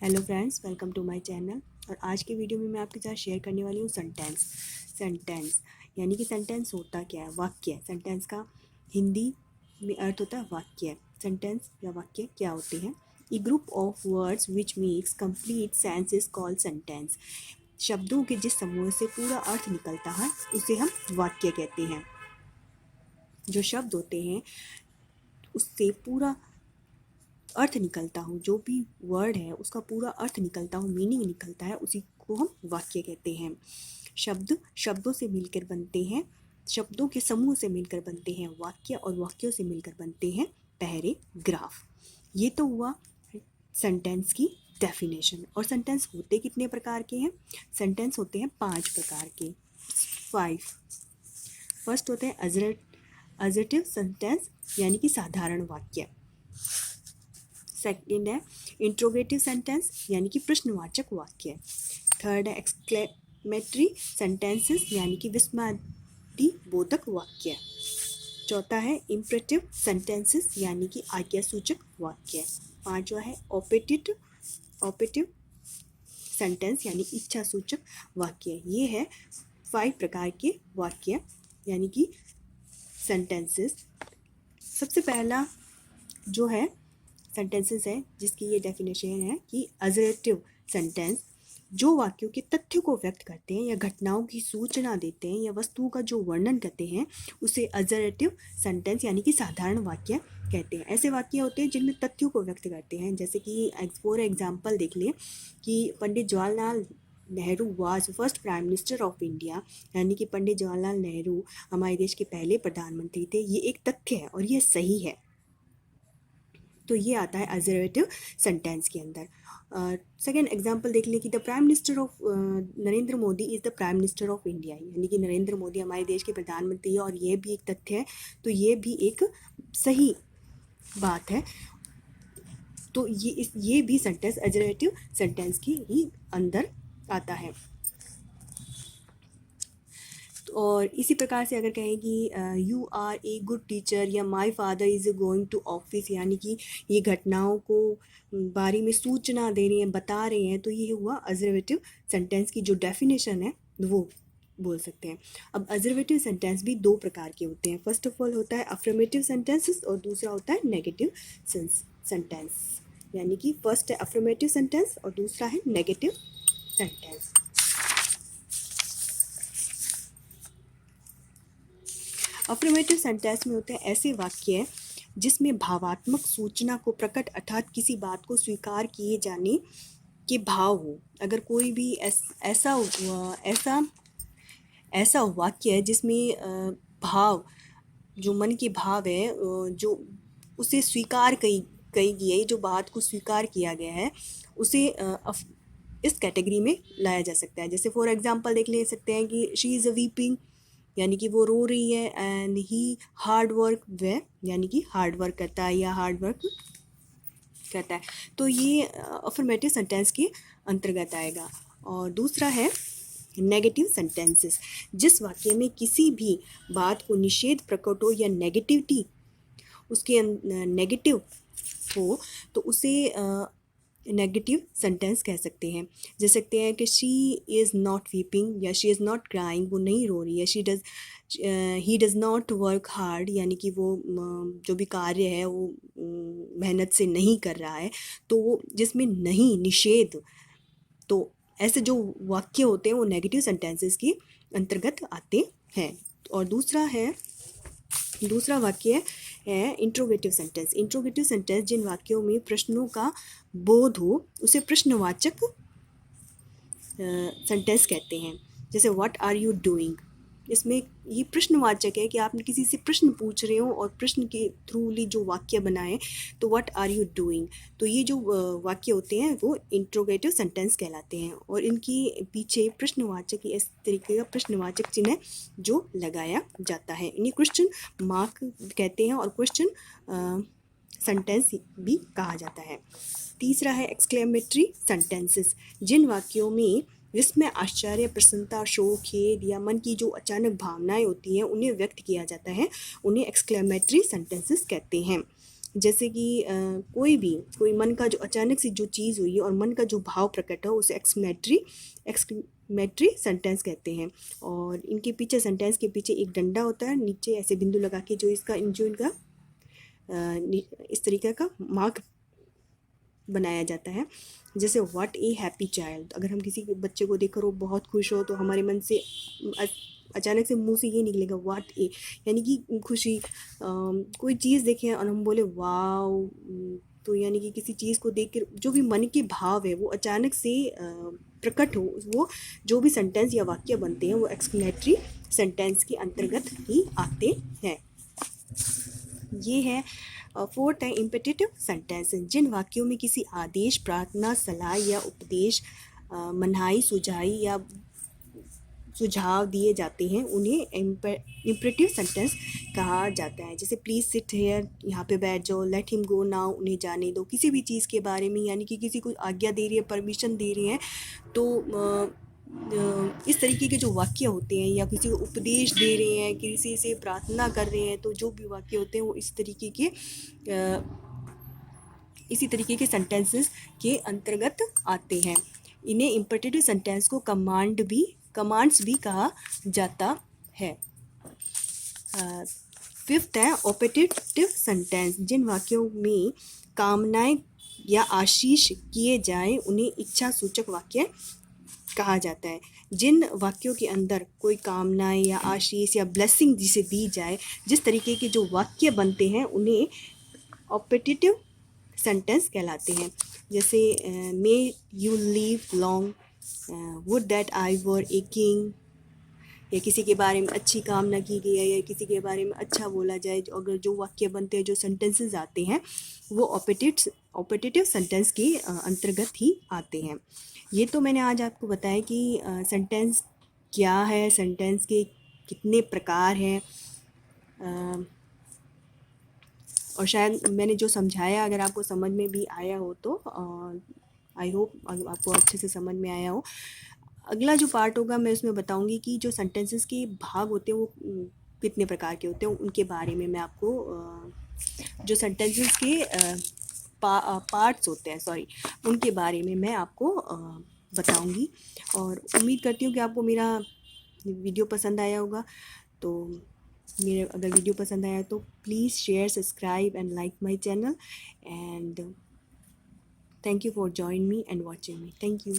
Hello friends, welcome to my channel. और आज की वीडियो में मैं आपके साथ शेयर करने वाली हूँ सेंटेंस यानी कि सेंटेंस होता क्या है। वाक्य, सेंटेंस का हिंदी में अर्थ होता है वाक्य। सेंटेंस या वाक्य क्या होते हैं? A group of words which makes complete sense is called sentence. शब्दों के जिस समूह से पूरा अर्थ निकलता है उसे हम वाक्य कहते हैं। जो शब्द होते हैं उससे पूरा अर्थ निकलता हूँ, जो भी वर्ड है उसका पूरा अर्थ निकलता हूँ, मीनिंग निकलता है, उसी को हम वाक्य कहते हैं। शब्द शब्दों से मिलकर बनते हैं, शब्दों के समूह से मिलकर बनते हैं वाक्य, और वाक्यों से मिलकर बनते हैं पैराग्राफ। ये तो हुआ सेंटेंस की डेफिनेशन। और सेंटेंस होते कितने प्रकार के हैं? सेंटेंस होते हैं 5 प्रकार के, 5। फर्स्ट होते हैं अजर्टिव सेंटेंस यानी कि साधारण वाक्य। सेकंड है इंट्रोगेटिव सेंटेंस यानी कि प्रश्नवाचक वाक्य। थर्ड है एक्सक्लेमेटरी सेंटेंसेस यानी कि विस्मयादिबोधक वाक्य। चौथा है इम्परेटिव सेंटेंसेस यानी कि आज्ञासूचक वाक्य। पांचवा है ऑपेटिव सेंटेंस यानी इच्छासूचक वाक्य। ये है 5 प्रकार के वाक्य यानी कि सेंटेंसेस। सबसे पहला जो है सेंटेंसेस है जिसकी ये डेफिनेशन है कि अजर्टिव सेंटेंस जो वाक्यों के तथ्यों को व्यक्त करते हैं या घटनाओं की सूचना देते हैं या वस्तुओं का जो वर्णन करते हैं उसे अजर्टिव सेंटेंस यानी कि साधारण वाक्य कहते हैं। ऐसे वाक्य होते हैं जिनमें तथ्यों को व्यक्त करते हैं, जैसे कि फॉर एग्जाम्पल देख लें कि Pandit Jawaharlal Nehru was first prime minister of India, यानी कि पंडित जवाहरलाल नेहरू हमारे देश के पहले प्रधानमंत्री थे। ये एक तथ्य है और ये सही है, तो ये आता है अजर्टिव सेंटेंस के अंदर। सेकेंड एग्जाम्पल देख लें कि the prime minister of Narendra Modi is the prime minister of India, यानी कि नरेंद्र मोदी हमारे देश के प्रधानमंत्री है और ये भी एक तथ्य है, तो ये भी एक सही बात है। तो ये भी सेंटेंस अजर्टिव सेंटेंस की ही अंदर आता है। और इसी प्रकार से अगर कहें कि you are a good teacher या my father is going to office, यानी कि ये घटनाओं को बारे में सूचना दे रहे हैं, बता रहे हैं, तो ये हुआ अजर्वेटिव सेंटेंस की जो डेफिनेशन है वो बोल सकते हैं। अब अजर्वेटिव सेंटेंस भी 2 प्रकार के होते हैं। फर्स्ट ऑफ ऑल होता है अफर्मेटिव सेंटेंसेस और दूसरा होता है नेगेटिव सेंटेंस, यानी कि फर्स्ट है अफर्मेटिव सेंटेंस और दूसरा है नेगेटिव सेंटेंस। अफर्मेटिव सेंटेंस में होते हैं ऐसे वाक्य जिसमें भावात्मक सूचना को प्रकट अर्थात किसी बात को स्वीकार किए जाने के भाव हो। अगर कोई भी ऐसा वाक्य है जिसमें भाव, जो मन के भाव है, जो उसे स्वीकार कही गई है, जो बात को स्वीकार किया गया है, उसे इस कैटेगरी में लाया जा सकता है। जैसे फॉर एग्जांपल देख ले सकते हैं कि शी इज़ वीपिंग, यानी कि वो रो रही है, and he hard work way, यानी कि हार्ड वर्क करता है या हार्ड वर्क करता है, तो ये अफर्मेटिव सेंटेंस के अंतर्गत आएगा। और दूसरा है नेगेटिव सेंटेंसेस, जिस वाक्य में किसी भी बात को निषेध प्रकट हो या नेगेटिविटी उसके नेगेटिव हो तो उसे नेगेटिव सेंटेंस कह सकते हैं। जैसे सकते हैं कि शी इज़ नॉट वीपिंग या शी इज़ नॉट क्राइंग, वो नहीं रो रही है। He does not work hard, यानी कि वो जो भी कार्य है वो मेहनत से नहीं कर रहा है, तो जिसमें नहीं, निषेध, तो ऐसे जो वाक्य होते हैं वो नेगेटिव सेंटेंसेस के अंतर्गत आते हैं। और दूसरा वाक्य है इंट्रोगेटिव सेंटेंस। इंट्रोगेटिव सेंटेंस जिन वाक्यों में प्रश्नों का बोध हो उसे प्रश्नवाचक सेंटेंस कहते हैं। जैसे व्हाट आर यू डूइंग, इसमें ये प्रश्नवाचक है कि आपने किसी से प्रश्न पूछ रहे हो और प्रश्न के थ्रूली जो वाक्य बनाए, तो व्हाट आर यू डूइंग, तो ये जो वाक्य होते हैं वो इंट्रोगेटिव सेंटेंस कहलाते हैं। और इनकी पीछे प्रश्नवाचक, इस तरीके का प्रश्नवाचक चिन्ह जो लगाया जाता है, इन्हें क्वेश्चन मार्क कहते हैं और क्वेश्चन सेंटेंस भी कहा जाता है। तीसरा है एक्सक्लेमेटरी सेंटेंसेस, जिन वाक्यों में जिसमें आश्चर्य, प्रसन्नता, शोक, खेद या मन की जो अचानक भावनाएं होती हैं उन्हें व्यक्त किया जाता है, उन्हें एक्सक्लेमेटरी सेंटेंसेस कहते हैं। जैसे कि कोई मन का जो अचानक से जो चीज़ हुई है और मन का जो भाव प्रकट हो उसे एक्सक्लेमेटरी सेंटेंस कहते हैं। और इनके पीछे सेंटेंस के पीछे एक डंडा होता है, नीचे ऐसे बिंदु लगा के जो इनका इस तरीके का मार्क बनाया जाता है। जैसे व्हाट ए हैप्पी चाइल्ड, अगर हम किसी बच्चे को देखकर वो बहुत खुश हो तो हमारे मन से अचानक से मुंह से ये निकलेगा व्हाट ए, यानी कि खुशी। कोई चीज़ देखें और हम बोले वाओ, तो यानी कि किसी चीज़ को देख कर जो भी मन के भाव है वो अचानक से प्रकट हो, वो जो भी सेंटेंस या वाक्य बनते हैं वो एक्सक्लेमेटरी सेंटेंस के अंतर्गत ही आते हैं। ये है फोर्थ है इम्पेटिटिव सेंटेंस, जिन वाक्यों में किसी आदेश, प्रार्थना, सलाह या उपदेश, मनाही, सुझाव दिए जाते हैं उन्हें इम्पेरेटिव सेंटेंस कहा जाता है। जैसे प्लीज़ सिट हेयर, यहाँ पे बैठ जाओ, लेट हिम गो नाउ, उन्हें जाने दो। किसी भी चीज़ के बारे में, यानी कि किसी को आज्ञा दे रही है, परमिशन दे रही है, तो इस तरीके के जो वाक्य होते हैं, या किसी को उपदेश दे रहे हैं, किसी से प्रार्थना कर रहे हैं, तो जो भी वाक्य होते हैं वो इसी तरीके के सेंटेंसेस के अंतर्गत आते हैं। इन्हें इम्पेरेटिव सेंटेंस को कमांड्स भी कहा जाता है। फिफ्थ है ऑपेटिटिव सेंटेंस, जिन वाक्यों में कामनाएं या आशीष किए जाएं उन्हें इच्छा सूचक वाक्य कहा जाता है। जिन वाक्यों के अंदर कोई कामनाएं या आशीष या ब्लेसिंग जिसे दी जाए, जिस तरीके के जो वाक्य बनते हैं उन्हें ऑपेटिटिव सेंटेंस कहलाते हैं। जैसे may you live long, would that I were a king, या किसी के बारे में अच्छी कामना की गई है या किसी के बारे में अच्छा बोला जाए। अगर जो वाक्य बनते हैं, जो सेंटेंसेस आते हैं, वो ऑपेटिटिव सेंटेंस के अंतर्गत ही आते हैं। ये तो मैंने आज आपको बताया कि सेंटेंस क्या है, सेंटेंस के कितने प्रकार हैं, और शायद मैंने जो समझाया अगर आपको समझ में भी आया हो तो आई होप आपको अच्छे से समझ में आया हो। अगला जो पार्ट होगा मैं उसमें बताऊंगी कि जो सेंटेंसेस के भाग होते हैं वो कितने प्रकार के होते हैं, उनके बारे में मैं आपको जो सेंटेंसेस के पार्ट्स होते हैं, उनके बारे में मैं आपको बताऊंगी। और उम्मीद करती हूँ कि आपको मेरा वीडियो पसंद आया होगा। तो मेरे अगर वीडियो पसंद आया तो please share, subscribe and like my channel, and thank you for join me and watching me. Thank you.